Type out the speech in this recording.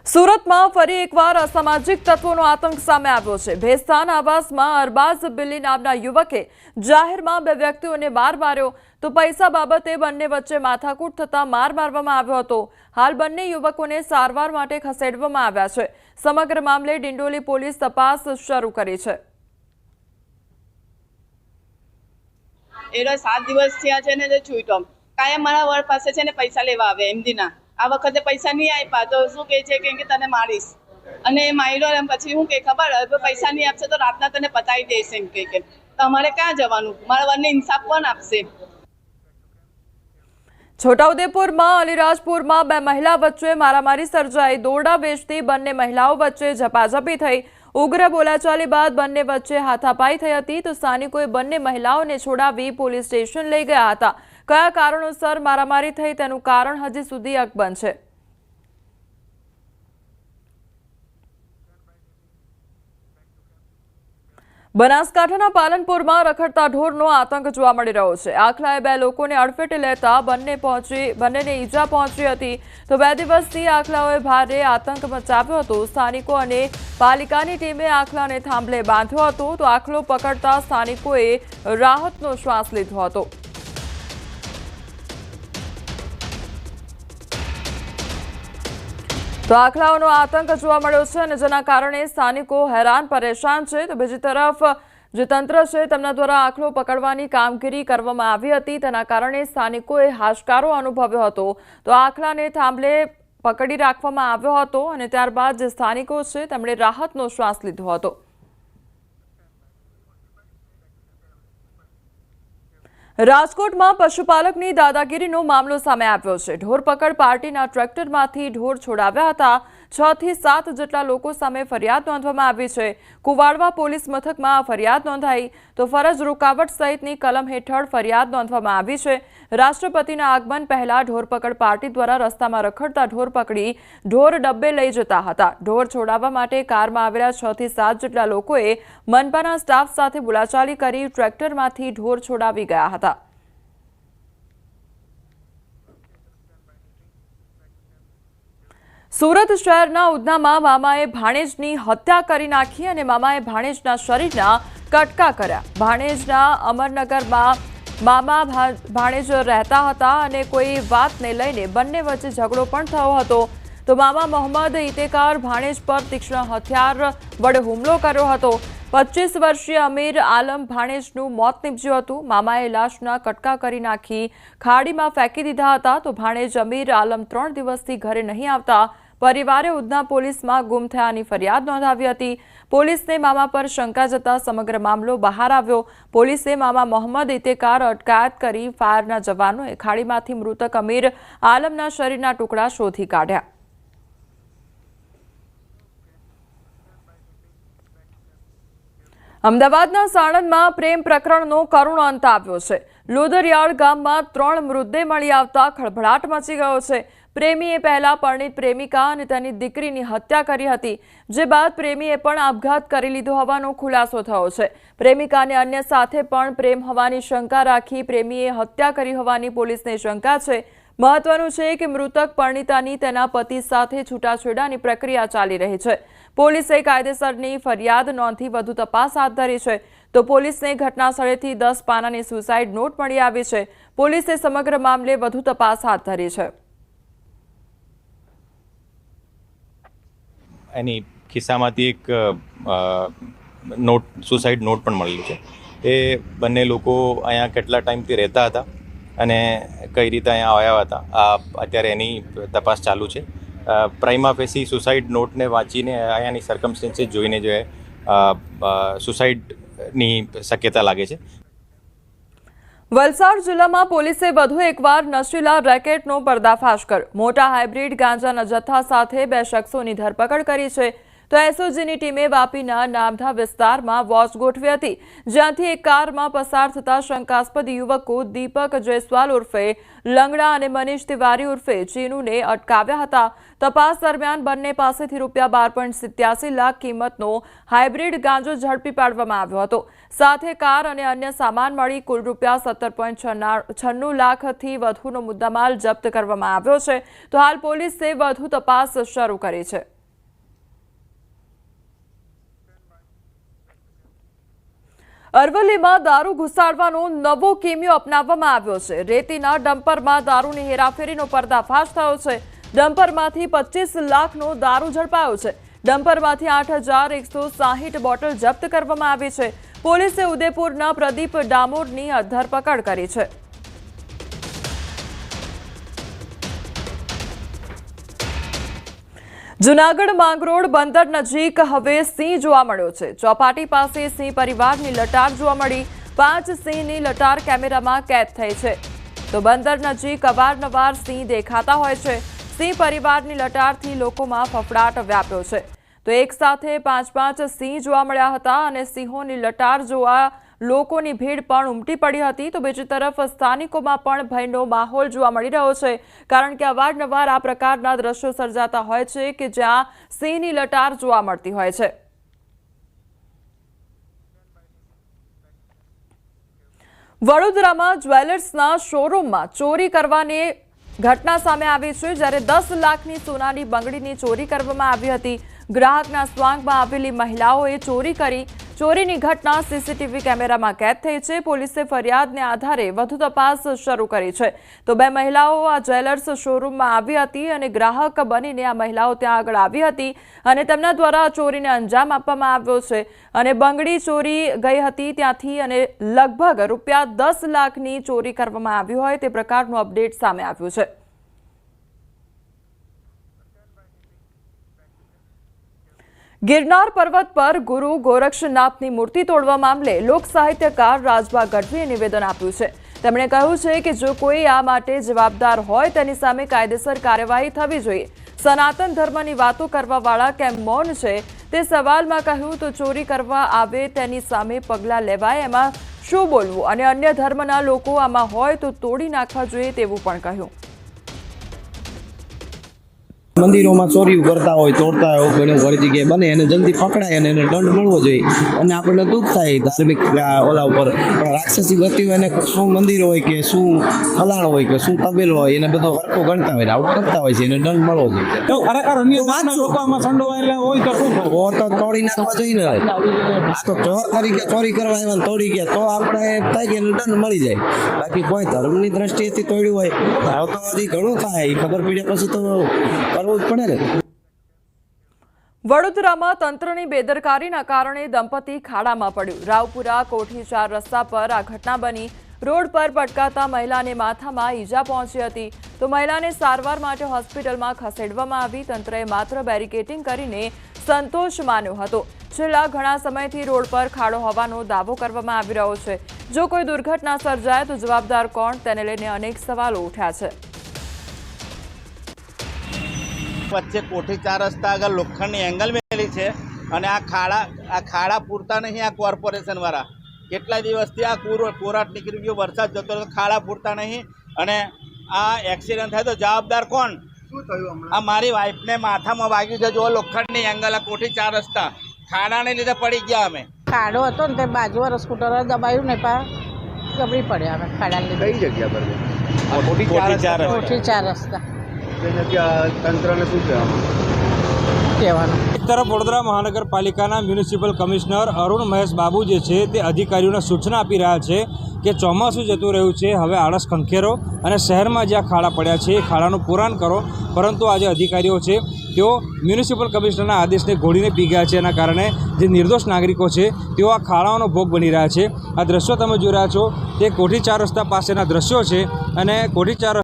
સુરતમાં ફરી એકવાર અસામાજિક તત્વોનો આતંક સામે આવ્યો છે। ભેસ્તાન આવાસમાં અરબાઝ બિલ્લી નામના યુવકે જાહેરમાં બે વ્યક્તિઓને માર માર્યો તો પૈસા બાબતે બંને વચ્ચે માથાકૂટ થતા માર મારવામાં આવ્યો હતો। હાલ બંને યુવકોને સારવાર માટે ખસેડવામાં આવ્યા છે। સમગ્ર મામલે ડિંડોલી પોલીસ તપાસ શરૂ કરી છે। એનો 7 દિવસ થયા છે ને જે છૂટ્યો કાયમ મારા વર પાસે છે ને પૈસા લેવા આવે એમદીના આ વખતે પૈસા નહીં આપ્યા તો શું કહે છે કે તને મારીશ અને માર્યો એમ પછી હું કે ખબર હવે પૈસા નહીં આપશે તો રાતના તને પતાવી દઈશ એમ કે તો અમારે ક્યાં જવાનું મારા વરને ઇન્સાફ કોણ આપશે। છોટાઉદેપુરમાં અલીરાજપુરમાં બે મહિલા વચ્ચે મારામારી સર્જાઈ। દોરડા વેચતી બંને મહિલાઓ વચ્ચે ઝપાઝપી થઈ। ઉગ્ર બોલાચાલી બાદ બંને વચ્ચે હાથાપાઈ થઈ હતી તો સ્થાનિકોએ બંને મહિલાઓને છોડાવી પોલીસ સ્ટેશન લઈ ગયા હતા। કયા કારણોસર મારામારી થઈ તેનું કારણ હજી સુધી અકબંધ છે। બનાસકાંઠાના પાલનપુરમાં રખડતા ઢોરનો આતંક જોવા મળી રહ્યો છે। આખલાએ બે લોકોને અડફેટે લેતા બંનેને ઈજા પહોંચી હતી તો 2 દિવસથી આખલાઓએ ભારે આતંક મચાવ્યો હતો। સ્થાનિકો અને પાલિકાની ટીમે આખલાને થાંભલે બાંધ્યો હતો તો આખલો પકડતા સ્થાનિકોએ રાહતનો શ્વાસ લીધો હતો। તો આખલાઓનો આતંક જોવા મળ્યો છે અને જેના કારણે સ્થાનિકો હેરાન પરેશાન છે। તો બીજી તરફ જે તંત્ર છે તેમના દ્વારા આખલો પકડવાની કામગીરી કરવામાં આવી હતી તેના કારણે સ્થાનિકોએ હાશકારો અનુભવ્યો હતો તો આખલાને થાંભલે પકડી રાખવામાં આવ્યો હતો અને ત્યારબાદ જે સ્થાનિકો છે તેમણે રાહતનો શ્વાસ લીધો હતો। રાજકોટમાં પશુપાલકની દાદાગીરીનો મામલો સામે આવ્યો છે। ઢોર પકડ પાર્ટીના ટ્રેક્ટરમાંથી ઢોર છોડાવ્યા હતા। 6 થી 7 જેટલા લોકો સામે ફરિયાદ નોંધવામાં આવી છે। કુવાડવા પોલીસ મથકમાં ફરિયાદ નોંધાઈ તો ફરજ રોકાવટ સહિતની કલમ હેઠળ ફરિયાદ નોંધવામાં આવી છે। રાષ્ટ્રપતિના આગમન પહેલા ઢોર પકડ પાર્ટી દ્વારા રસ્તામાં રખડતા ઢોર પકડી ઢોર ડબ્બે લઈ જતા હતા। ઢોર છોડાવવા માટે કારમાં આવેલા 6 થી 7 જેટલા લોકોએ મનપાના સ્ટાફ સાથે બોલાચાલી કરી ટ્રેક્ટરમાંથી ઢોર છોડાવી ગયા હતા। સુરત શહેરના ઉધનામાં મામાએ ભાણેજની હત્યા કરી નાખી અને મામાએ ભાણેજના શરીરના કટકા કર્યા। ભાણેજના અમરનગરમાં મામા ભાણેજ રહેતા હતા અને કોઈ વાતને લઈને બંને વચ્ચે ઝઘડો પણ થયો હતો તો મામા મોહમ્મદ ઇતેકાર ભાણેજ પર તીક્ષ્ણ હથિયાર વડે હુમલો કર્યો હતો। 25 વર્ષીય અમીર આલમ ભાણેજનું મોત નીપજ્યું હતું। મામાએ લાશના કટકા કરી નાખી ખાડીમાં ફેંકી દીધા હતા તો ભાણેજ અમીર આલમ 3 દિવસથી ઘરે નહીં આવતા પરિવારે ઉધના પોલીસમાં ગુમ થયાની ફરિયાદ નોંધાવી હતી। પોલીસને મામા પર શંકા જતા સમગ્ર મામલો બહાર આવ્યો। પોલીસે મામા મોહમ્મદ ઇતેકાર અટકાયત કરી ફાયરના જવાનોએ ખાડીમાંથી મૃતક અમીર આલમના શરીરના ટુકડા શોધી કાઢ્યા। અમદાવાદના સાણંદમાં પ્રેમ પ્રકરણનો કરુણ અંત આવ્યો છે। લોદરિયાળ ગામમાં 3 મૃતદેહ મળી આવતા ખળભળાટ મચી ગયો છે। પ્રેમીએ પહેલા પરણિત પ્રેમિકા અને તેની દીકરીની હત્યા કરી હતી જે બાદ પ્રેમીએ પણ આપઘાત કરી લીધો હોવાનો ખુલાસો થયો છે। પ્રેમિકાને અન્ય સાથે પણ પ્રેમ હોવાની શંકા રાખી પ્રેમીએ હત્યા કરી હોવાની પોલીસને શંકા છે। મહત્વનું છે કે મૃતક પરણિતાની તેના પતિ સાથે છૂટાછેડાની પ્રક્રિયા ચાલી રહી છે। પોલીસે કાયદેસરની ફરિયાદ નોંધી વધુ તપાસ હાથ ધરી છે તો પોલીસને ઘટના સ્થળેથી 10 પાનાની સુસાઇડ નોટ મળી આવી છે। પોલીસે સમગ્ર મામલે વધુ તપાસ હાથ ધરી છે। એની ખિસ્સામાંથી એક સુસાઇડ નોટ પણ મળ્યું છે। એ બંને લોકો અહીંયા કેટલા ટાઈમથી રહેતા હતા અને કઈ રીતે અહીંયા આવ્યા હતા આ અત્યારે એની તપાસ ચાલુ છે। પ્રાઇમા ફેસી સુસાઇડ નોટને વાંચીને અહીંયાની સર્કમસ્ટન્સીસ જોઈને જો સુસાઇડની શક્યતા લાગે છે। વલસાડ જિલ્લામાં પોલીસે વધુ એકવાર નશીલા રેકેટનો પર્દાફાશ કર્યો। મોટા હાઇબ્રિડ ગાંજાના જથ્થા સાથે 2 શખ્સોની ધરપકડ કરી છે તો એસઓજીની ટીમે વાપીના નામધા વિસ્તારમાં વોચ ગોઠવી હતી જ્યાંથી એક કારમાં પસાર થતા શંકાસ્પદ યુવકો દીપક જયસ્વાલ ઉર્ફે લંગડા અને મનીષ તિવારી ઉર્ફે ચીનુને અટકાવ્યા હતા। તપાસ દરમિયાન બંને પાસેથી ₹12.87 લાખ કિંમતનો હાઇબ્રિડ ગાંજો ઝડપી પાડવામાં આવ્યો હતો। સાથે કાર અને અન્ય સામાન મળી કુલ ₹17.96 લાખથી વધુનો મુદ્દામાલ જપ્ત કરવામાં આવ્યો છે તો હાલ પોલીસે વધુ તપાસ શરૂ કરી છે। અરવલ્લીમાં દારૂ ઘુસાડવાનો નવો કિમિયો અપનાવવામાં આવ્યો છે। રેતીના ડમ્પરમાં દારૂની હેરાફેરીનો પર્દાફાશ થયો છે। ડમ્પરમાંથી 25 લાખનો દારૂ ઝડપાયો છે। ડમ્પરમાંથી 8,160 બોટલ જપ્ત કરવામાં આવી છે। પોલીસે ઉદયપુરના પ્રદીપ ડામોરની ધરપકડ કરી છે। જૂનાગઢ માંગરોળ બંદર નજીક હવે સિંહ જોવા મળ્યો છે। ચોપાટી પાસે સિંહ પરિવારની લટાર જોવા મળી। 5 સિંહની લટાર કેમેરામાં કેદ થઈ છે। તો બંદર નજીક અવારનવાર સિંહ દેખાતા હોય છે। સિંહ પરિવારની લટારથી લોકોમાં ફફડાટ વ્યાપ્યો છે। તો એક સાથે 5 સિંહ જોવા મળ્યા હતા અને સિંહોની લટાર જોવા લોકોની ભીડ પણ ઉમટી પડી હતી। તો બીજી તરફ સ્થાનિકોમાં પણ ભયનો માહોલ જોવા મળી રહ્યો છે, કારણ કે અવારનવાર આ પ્રકારના દ્રશ્યો સર્જાતા હોય છે કે જ્યાં સિંહની લટાર જોવા મળતી હોય છે। વડોદરામાં જ્વેલર્સના શોરૂમમાં ચોરી કરવાની ઘટના સામે આવી છે, જ્યારે 10 લાખની સોનાની બંગડીની ચોરી કરવામાં આવી હતી। ગ્રાહકના સ્વાંગમાં આવેલી મહિલાઓએ ચોરી કરી। ચોરીની ઘટના સીસીટીવી કેમેરામાં કેદ થઈ છે। પોલીસે ફરિયાદને આધારે વધુ તપાસ શરૂ કરી છે। તો 2 મહિલાઓ આ જ્વેલર્સ શોરૂમમાં આવી હતી અને ગ્રાહક બનીને આ મહિલાઓ ત્યાં આગળ આવી હતી અને તેમના દ્વારા ચોરીને અંજામ આપવામાં આવ્યો છે અને બંગડી ચોરી ગઈ હતી ત્યાંથી અને લગભગ રૂપિયા 10 લાખની ચોરી કરવામાં આવી હોય તે પ્રકારનું અપડેટ સામે આવ્યું છે। ગિરનાર પર્વત પર ગુરુ ગોરક્ષનાથની મૂર્તિ તોડવા મામલે લોક સાહિત્યકાર રાજભા ગઢવીએ નિવેદન આપ્યું છે। તેમણે કહ્યું છે કે જો કોઈ આ માટે જવાબદાર હોય તેની સામે કાયદેસર કાર્યવાહી થવી જોઈએ। સનાતન ધર્મની વાતો કરવાવાળા કેમ મૌન છે તે સવાલમાં કહ્યું તો ચોરી કરવા આવે તેની સામે પગલાં લેવાય, એમાં શું બોલવું અને અન્ય ધર્મના લોકો આમાં હોય તો તોડી નાખવા જોઈએ તેવું પણ કહ્યું। મંદિરોમાં ચોરી કરતા હોય, તોડતા હોય, ઘણી જગ્યાએ બને એને જલ્દી પકડાય અને એને દંડ મળવો જોઈએ અને આપણને દુઃખ થાય ધાર્મિક ઓલા ઉપર। પણ રાક્ષસી ગતિ હોય એને શું મંદિર હોય કે શું ફલાણ હોય કે શું તબેલો હોય એને બધો હરખો ગણતા હોય, આવું કરતા હોય છે, એને દંડ મળવો જોઈએ। તો તોડી નાખવા જોઈએ ને। આ તો ચોર તરીકે ચોરી કરવા આવ્યા તોડી ગયા તો આપણે થાય કે એને દંડ મળી જાય। બાકી કોઈ ધર્મની દ્રષ્ટિએથી તોડ્યું હોય તો હજી ઘણું થાય, ખબર પડ્યા પછી તો વડોદરામાં તંત્રની બેદરકારીના કારણે દંપતી ખાડામાં પડ્યું। રાવપુરા કોઠી 4 રસ્તા પર આ ઘટના બની। રોડ પર પટકાતા મહિલાને માથામાં ઈજા પહોંચી હતી, તો મહિલાને સારવાર માટે હોસ્પિટલમાં ખસેડવામાં આવી। તંત્રએ માત્ર બેરિકેડિંગ કરીને સંતોષ માન્યો હતો। છેલ્લા ઘણા સમયથી રોડ પર ખાડો હોવાનો દાવો કરવામાં આવી રહ્યો છે। જો કોઈ દુર્ઘટના સર્જાય તો જવાબદાર કોણ, તેને લઈને અનેક સવાલો ઉઠ્યા છે। વચ્ચે કોઠી 4 રસ્તા આગળ લોખંડની એંગલ મેલી છે અને આ ખાડા પૂરતા નહીં। આ કોર્પોરેશન વાળા કેટલા દિવસથી આ કોરાટ નીકળી ગયો, વરસાદ જતો તો ખાડા પૂરતા નહીં અને આ એક્સિડન્ટ થાય તો જવાબદાર કોણ? શું થયું? આ મારી વાઈફને માથામાં વાગ્યું છે। જો લોખંડની એંગલ આ કોઠી 4 રસ્તા ખાડાને લીધે પડી ગયા અમે। ખાડો હતો ને તે બાજુવાળા સ્કૂટર દબાયું ને પા ગબડી પડ્યા અમે ખાડા લીધે। કઈ જગ્યા પર કોઠી 4 રસ્તા તંત્રને શું કહેવાનું। એક તરફ વડોદરા મહાનગરપાલિકાના મ્યુનિસિપલ કમિશનર અરુણ મહેશ બાબુ જે છે તે અધિકારીઓને સૂચના આપી રહ્યા છે કે ચોમાસું જતું રહ્યું છે, હવે આળસ ખંખેરો અને શહેરમાં જ્યાં ખાડા પડ્યા છે એ ખાડાનું પુરાણ કરો। પરંતુ આજે અધિકારીઓ છે તેઓ મ્યુનિસિપલ કમિશનરના આદેશને ઘોડીને પી ગયા છે। એના કારણે જે નિર્દોષ નાગરિકો છે તેઓ આ ખાડાઓનો ભોગ બની રહ્યા છે। આ દ્રશ્યો તમે જોઈ રહ્યા છો તે કોઠી 4 રસ્તા પાસેના દ્રશ્યો છે અને કોઠી 4